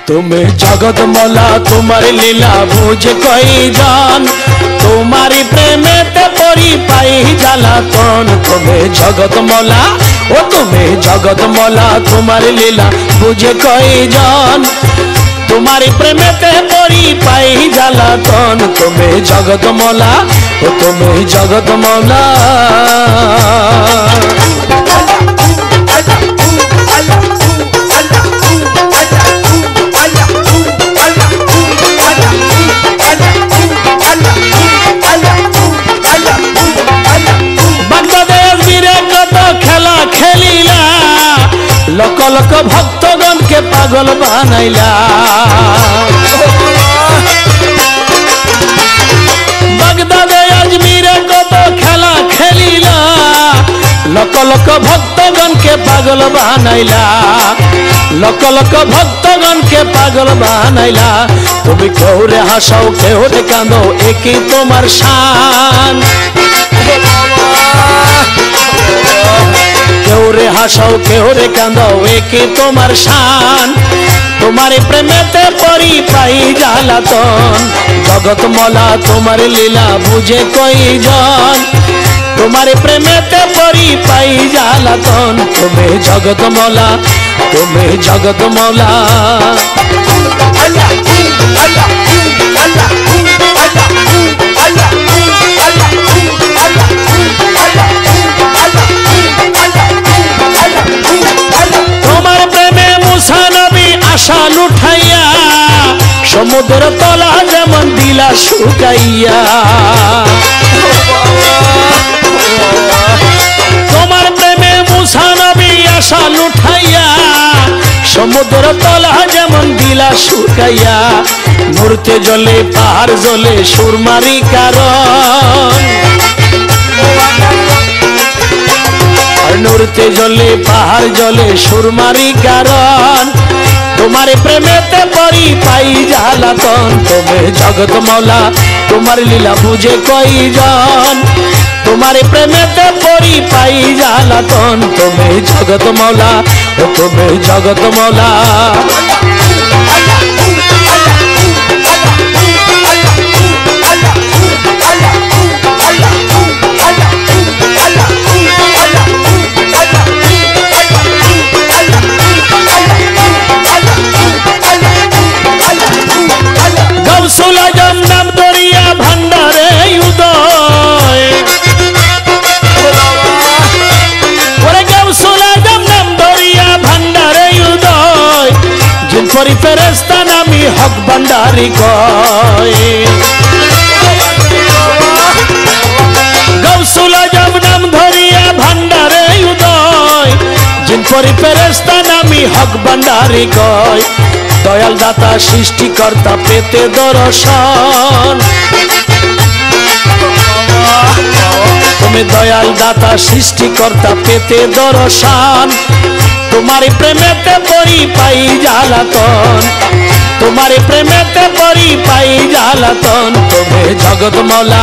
তুমি জগৎ মলা তোমার লীলা বুঝে কই জান তোমারি প্রেমেতে পরি পাই জ্বালাতন তুমি জগৎ মলা ও তুমি জগৎ মলা তোমার লীলা বুঝে কই জান তোমারি প্রেমেতে পরি পাই জ্বালাতন তুমি জগৎ মলা ও তুমি জগৎ মলা लक लक भक्तगण के पागल बनाइला बगदादे अजमीरे कत खेला खेलिला लक लक भक्तगण के पागल बनाइला लक लक भक्तगण के पागल बनाइला তুমি কেউ রে হাসাও কেউ রে কাঁদো একই তোমার শান কেউ রে হাসাও কেউ রে কাঁদাও একে তোমার শান তোমারে প্রেমেতে পরি পাই জ্বালাতন জগৎ মলা তোমার লীলা বুঝে কয়জন তোমারে প্রেমেতে পরি পাই জ্বালাতন তুমি জগৎ মলা তুমি জগৎ মলা लुठाइया समुद्र तला जेमन दिला शुकाइया তোমার প্রেমে মুসা নবী আশা লুঠাইয়া সমুদ্র তলা যেমন দিলা শুকাইয়া নূরতে জ্বলে পাহাড় জ্বলে সুরমারি কারণ নূরতে জ্বলে পাহাড় জ্বলে সুরমারি কারণ तुम्हारे प्रेमेते परी पाई জ্বালাতন তুমি জগৎ মলা তোমার লীলা বুঝে কয়জন तुम्हारे प्रेमेते परी पाई জ্বালাতন তুমি জগৎ মলা ও তুমি জগৎ মলা परी फेरेस्ता नामी हक भंडारी कय गौसुल आजम नाम धरिया भंडारे उदय जिन परी फेरेस्ता नामी हक भंडारी कय दयाल दाता सृष्टिकर्ता पेते दर्शन तुम्हें दयाल दाता सृष्टिकर्ता पेते दर्शन तुम्हारे प्रेमेते परी पाई জ্বালাতন तुम्हारे प्रेमेते परी पाई জ্বালাতন तुम्हें जगत मौला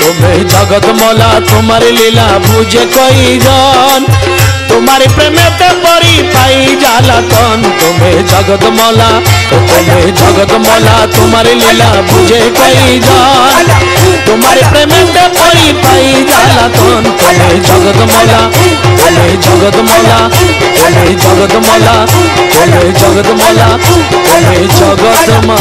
तुम्हें जगत मौला तुम्हारे लीला बुझे कयজন तुम्हारे प्रेमेते परी पाई জ্বালাতন तुम्हें जगत मौला तुम्हें जगत मौला तुम्हारे लीला बुझे कयজন तुम्हारे प्रेमेते परी पाई জ্বালাতন तुम्हें जगत मौला तुम्हें जगत मौला तुम्हें जगत मौला तुम्हें जगत मौला तुम्हें जगत मौला।